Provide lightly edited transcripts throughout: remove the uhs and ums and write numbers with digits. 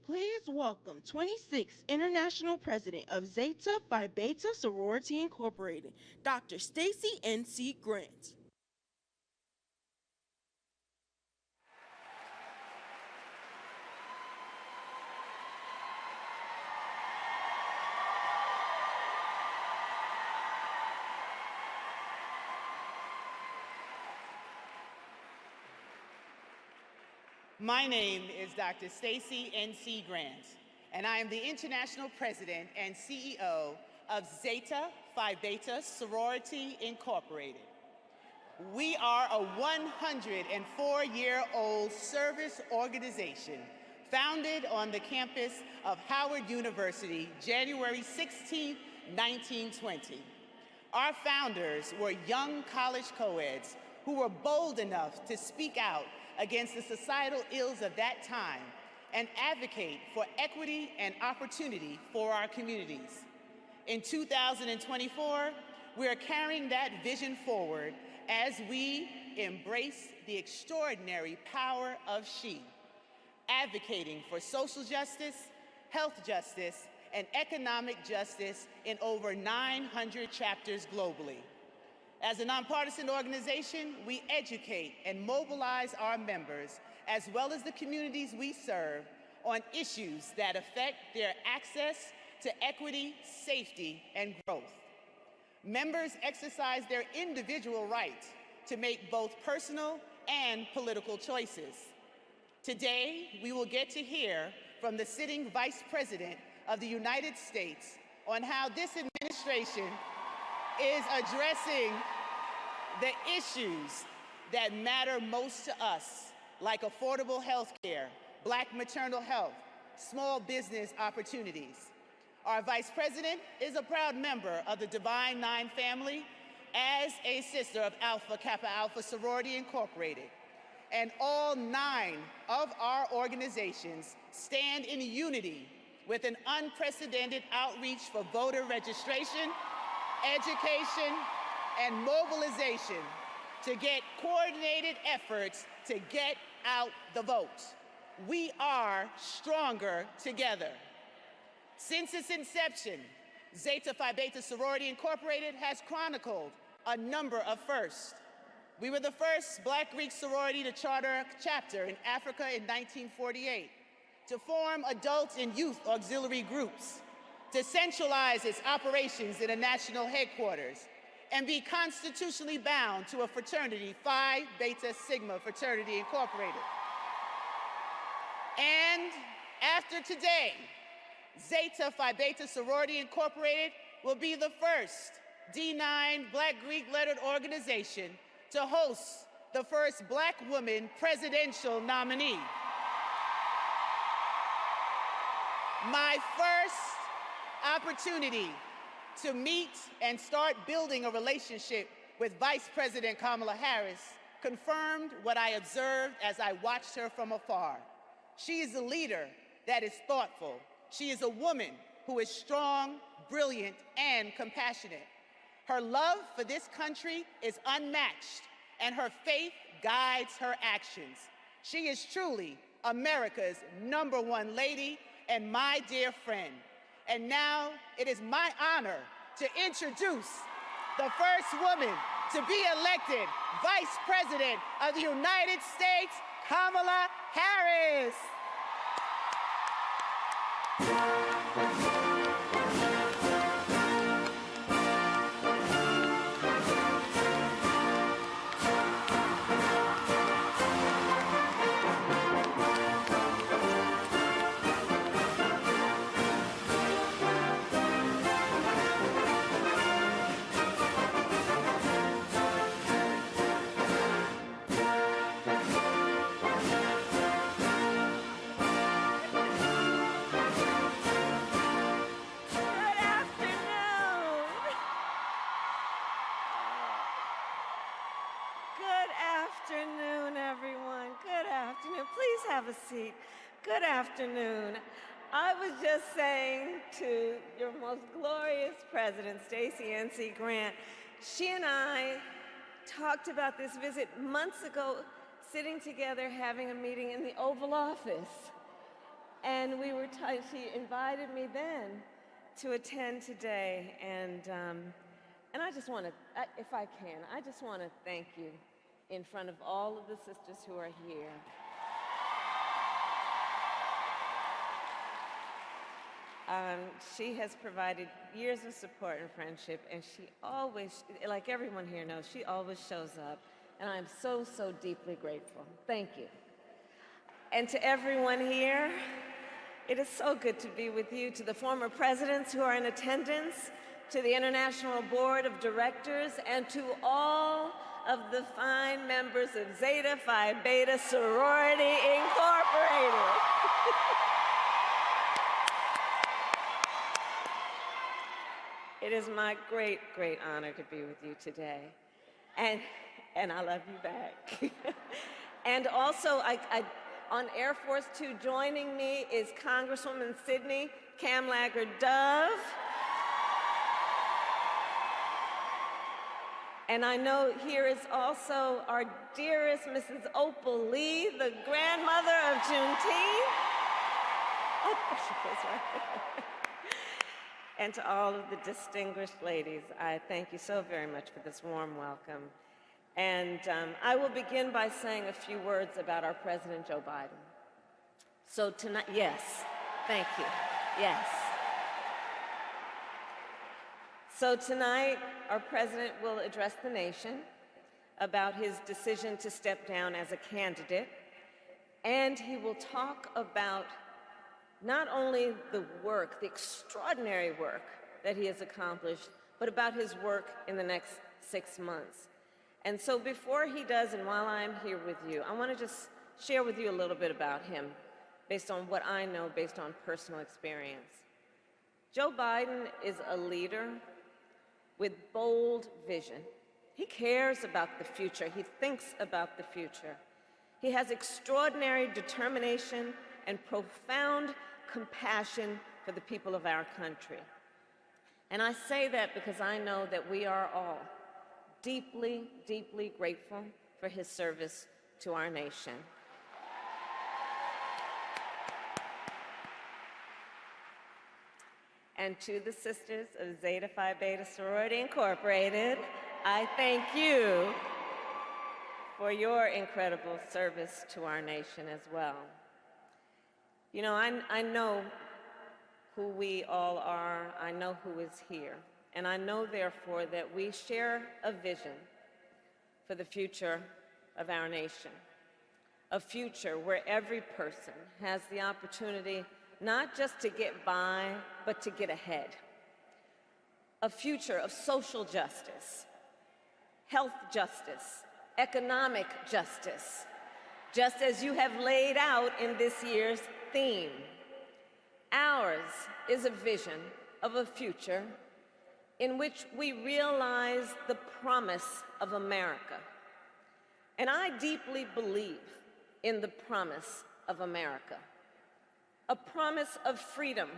Please welcome 26th International President of Zeta Phi Beta Sorority Incorporated, Dr. Stacy N.C. Grant. My name is Dr. Stacy N.C. Grant, and I am the International President and CEO of Zeta Phi Beta Sorority Incorporated. We are a 104-year-old service organization founded on the campus of Howard University, January 16, 1920. Our founders were young college co-eds who were bold enough to speak out against the societal ills of that time and advocate for equity and opportunity for our communities. In 2024, we are carrying that vision forward as we embrace the extraordinary power of she, advocating for social justice, health justice, and economic justice in over 900 chapters globally. As a nonpartisan organization, we educate and mobilize our members, as well as the communities we serve, on issues that affect their access to equity, safety, and growth. Members exercise their individual right to make both personal and political choices. Today, we will get to hear from the sitting Vice President of the United States on how this administration is addressing the issues that matter most to us, like affordable health care, Black maternal health, small business opportunities. Our Vice President is a proud member of the Divine Nine family as a sister of Alpha Kappa Alpha Sorority Incorporated. And all 9 of our organizations stand in unity with an unprecedented outreach for voter registration, education, and mobilization to get coordinated efforts to get out the vote. We are stronger together. Since its inception, Zeta Phi Beta Sorority Incorporated has chronicled a number of firsts. We were the first Black Greek sorority to charter a chapter in Africa in 1948, to form adult and youth auxiliary groups, to centralize its operations in a national headquarters, and be constitutionally bound to a fraternity, Phi Beta Sigma Fraternity Incorporated. And after today, Zeta Phi Beta Sorority Incorporated will be the first D9 Black Greek lettered organization to host the first Black woman presidential nominee. My first opportunity to meet and start building a relationship with Vice President Kamala Harris confirmed what I observed as I watched her from afar. She is a leader that is thoughtful. She is a woman who is strong, brilliant, and compassionate. Her love for this country is unmatched, and her faith guides her actions. She is truly America's #1 lady and my dear friend. And now it is my honor to introduce the first woman to be elected Vice President of the United States, Kamala Harris. Please have a seat. Good afternoon. I was just saying to your most glorious president, Stacy N.C. Grant, she and I talked about this visit months ago, sitting together having a meeting in the Oval Office. And she invited me then to attend today. And I just want to, if I can, I just want to thank you in front of all of the sisters who are here. She has provided years of support and friendship, and she always, like everyone here knows, she always shows up, and I'm so, so deeply grateful. Thank you. And to everyone here, it is so good to be with you, to the former presidents who are in attendance, to the International Board of Directors, and to all of the fine members of Zeta Phi Beta Sorority Incorporated. It is my great, great honor to be with you today. And I love you back. And also, on Air Force Two, joining me is Congresswoman Sidney Kamlager-Dove. And I know here is also our dearest Mrs. Opal Lee, the grandmother of Juneteenth. Oh, there she is, right? And to all of the distinguished ladies, I thank you so very much for this warm welcome. And I will begin by saying a few words about our President, Joe Biden. So tonight, yes, thank you, yes. So tonight, our President will address the nation about his decision to step down as a candidate, and he will talk about not only the work, the extraordinary work that he has accomplished, but about his work in the next 6 months. And so before he does, and while I'm here with you, I want to just share with you a little bit about him, based on what I know, based on personal experience. Joe Biden is a leader with bold vision. He cares about the future. He thinks about the future. He has extraordinary determination and profound compassion for the people of our country. And I say that because I know that we are all deeply, deeply grateful for his service to our nation. And to the sisters of Zeta Phi Beta Sorority Incorporated, I thank you for your incredible service to our nation as well. You know, I know who we all are. I know who is here. And I know, therefore, that we share a vision for the future of our nation, a future where every person has the opportunity not just to get by, but to get ahead, a future of social justice, health justice, economic justice, just as you have laid out in this year's theme. Ours is a vision of a future in which we realize the promise of America. And I deeply believe in the promise of America, a promise of freedom,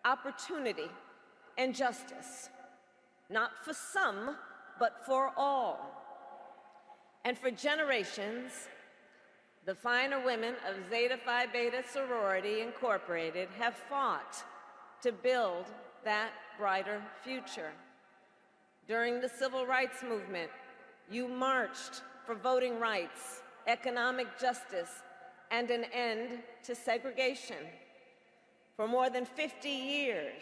opportunity, and justice, not for some, but for all. And for generations, the finer women of Zeta Phi Beta Sorority Incorporated have fought to build that brighter future. During the Civil Rights Movement, you marched for voting rights, economic justice, and an end to segregation. For more than 50 years,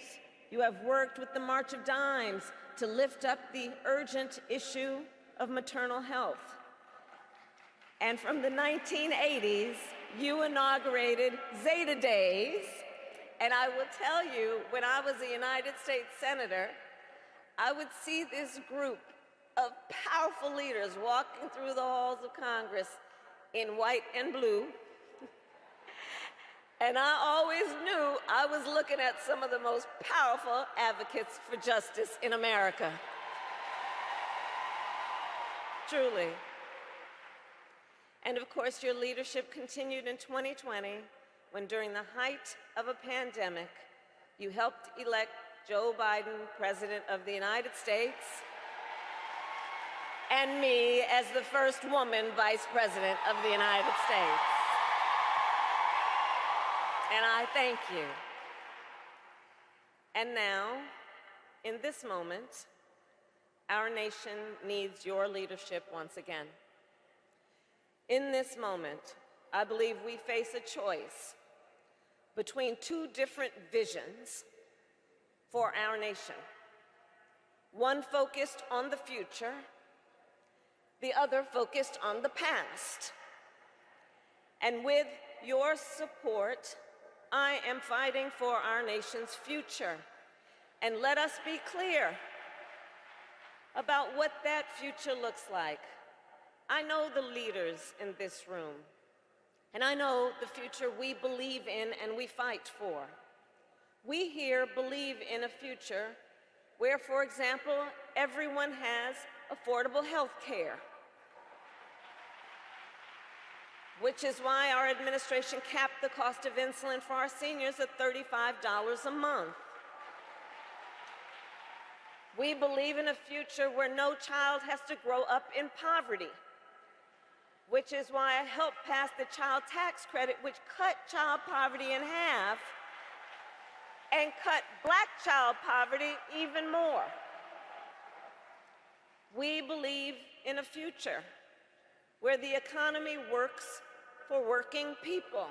you have worked with the March of Dimes to lift up the urgent issue of maternal health. And from the 1980s, you inaugurated Zeta Days. And I will tell you, when I was a United States Senator, I would see this group of powerful leaders walking through the halls of Congress in white and blue. And I always knew I was looking at some of the most powerful advocates for justice in America. Truly. And of course, your leadership continued in 2020, when during the height of a pandemic, you helped elect Joe Biden, President of the United States, and me as the first woman Vice President of the United States. And I thank you. And now, in this moment, our nation needs your leadership once again. In this moment, I believe we face a choice between two different visions for our nation. One focused on the future, the other focused on the past. And with your support, I am fighting for our nation's future. And let us be clear about what that future looks like. I know the leaders in this room, and I know the future we believe in and we fight for. We here believe in a future where, for example, everyone has affordable health care, which is why our administration capped the cost of insulin for our seniors at $35 a month. We believe in a future where no child has to grow up in poverty, which is why I helped pass the child tax credit, which cut child poverty in half and cut Black child poverty even more. We believe in a future where the economy works for working people.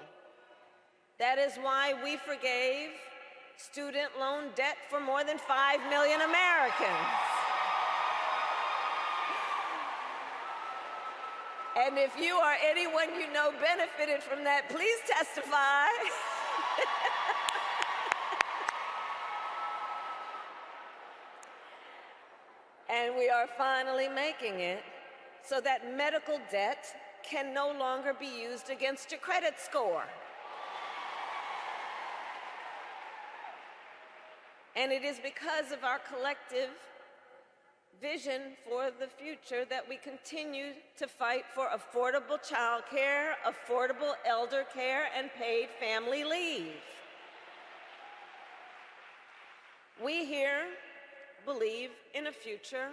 That is why we forgave student loan debt for more than 5 million Americans. And if you or anyone you know benefited from that, please testify. And we are finally making it so that medical debt can no longer be used against your credit score. And it is because of our collective vision for the future that we continue to fight for affordable child care, affordable elder care, and paid family leave. We here believe in a future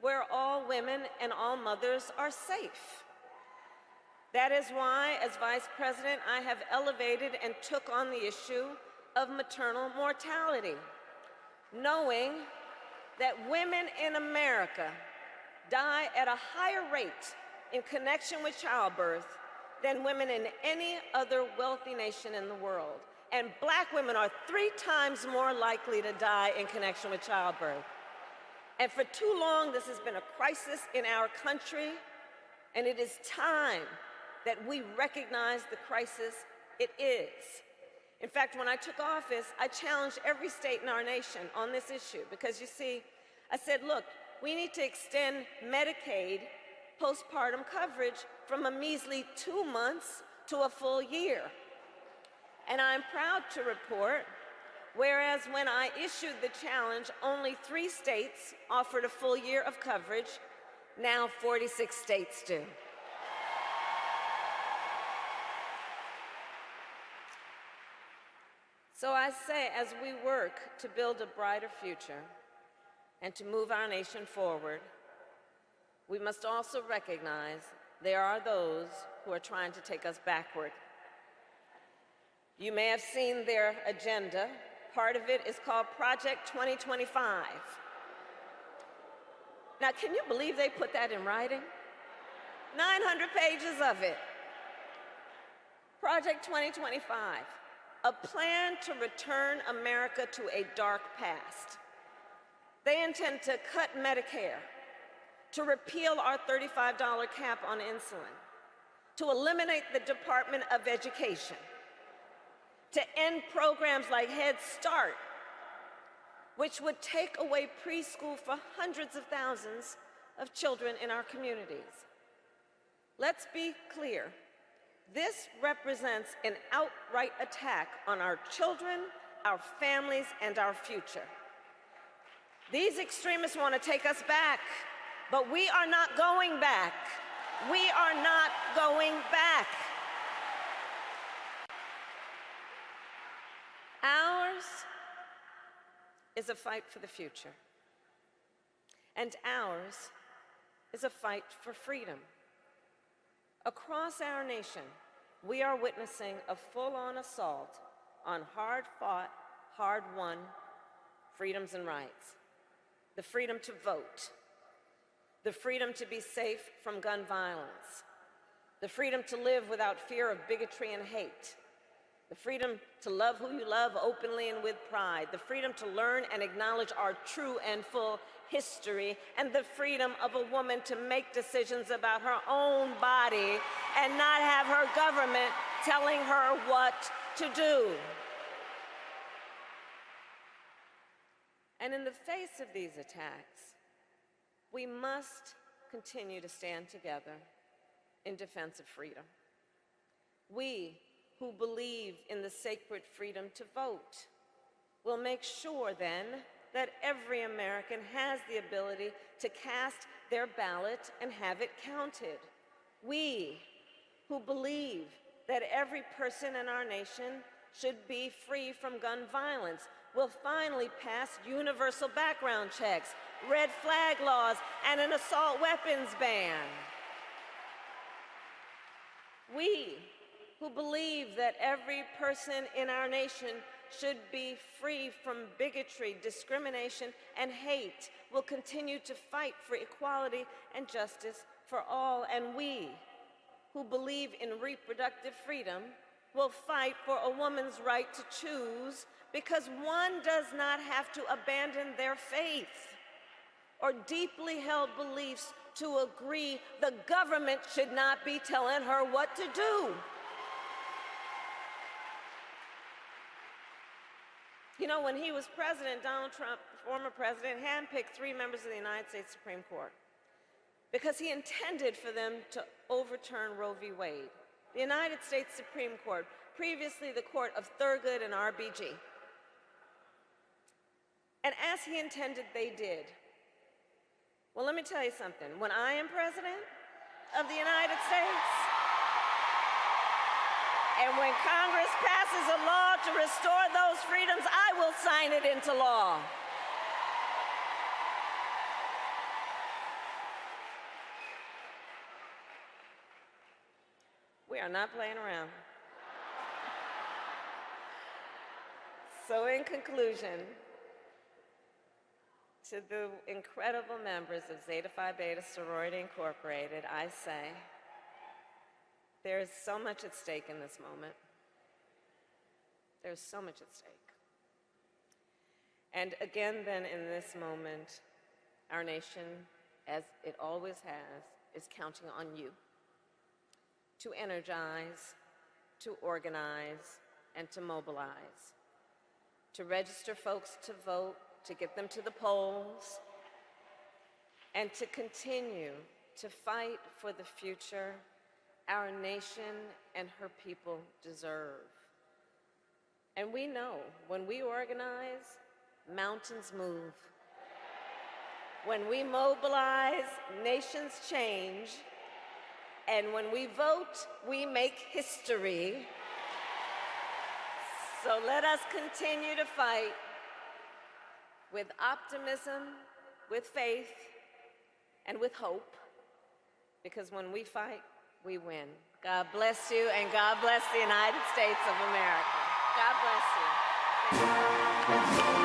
where all women and all mothers are safe. That is why, as Vice President, I have elevated and took on the issue of maternal mortality, knowing that women in America die at a higher rate in connection with childbirth than women in any other wealthy nation in the world. And Black women are 3 times more likely to die in connection with childbirth. And for too long, this has been a crisis in our country, and it is time that we recognize the crisis it is. In fact, when I took office, I challenged every state in our nation on this issue because, you see, I said, look, we need to extend Medicaid postpartum coverage from a measly 2 months to a full year. And I'm proud to report, whereas when I issued the challenge, only 3 states offered a full year of coverage, now 46 states do. So I say, as we work to build a brighter future and to move our nation forward, we must also recognize there are those who are trying to take us backward. You may have seen their agenda. Part of it is called Project 2025. Now, can you believe they put that in writing? 900 pages of it. Project 2025. A plan to return America to a dark past. They intend to cut Medicare, to repeal our $35 cap on insulin, to eliminate the Department of Education, to end programs like Head Start, which would take away preschool for hundreds of thousands of children in our communities. Let's be clear. This represents an outright attack on our children, our families, and our future. These extremists want to take us back, but we are not going back. We are not going back. Ours is a fight for the future, and ours is a fight for freedom. Across our nation, we are witnessing a full-on assault on hard-fought, hard-won freedoms and rights. The freedom to vote, the freedom to be safe from gun violence, the freedom to live without fear of bigotry and hate, the freedom to love who you love openly and with pride, the freedom to learn and acknowledge our true and full history, and the freedom of a woman to make decisions about her own body and not have her government telling her what to do. And in the face of these attacks, we must continue to stand together in defense of freedom. We who believe in the sacred freedom to vote will make sure then that every American has the ability to cast their ballot and have it counted. We who believe that every person in our nation should be free from gun violence will finally pass universal background checks, red flag laws, and an assault weapons ban. We who believe that every person in our nation should be free from bigotry, discrimination, and hate will continue to fight for equality and justice for all. And we who believe in reproductive freedom will fight for a woman's right to choose, because one does not have to abandon their faith or deeply held beliefs to agree the government should not be telling her what to do. You know, when he was president, Donald Trump, former president, handpicked 3 members of the United States Supreme Court because he intended for them to overturn Roe v. Wade. The United States Supreme Court, previously the court of Thurgood and RBG. And as he intended, they did. Well, let me tell you something. When I am president of the United States, and when Congress passes a law to restore those freedoms, I will sign it into law. We are not playing around. So in conclusion, to the incredible members of Zeta Phi Beta Sorority Incorporated, I say, there is so much at stake in this moment. There's so much at stake. And again, then, in this moment, our nation, as it always has, is counting on you to energize, to organize, and to mobilize, to register folks to vote, to get them to the polls, and to continue to fight for the future our nation and her people deserve. And we know when we organize, mountains move. When we mobilize, nations change. And when we vote, we make history. So let us continue to fight with optimism, with faith, and with hope, because when we fight, we win. God bless you, and God bless the United States of America. God bless you. Thank you.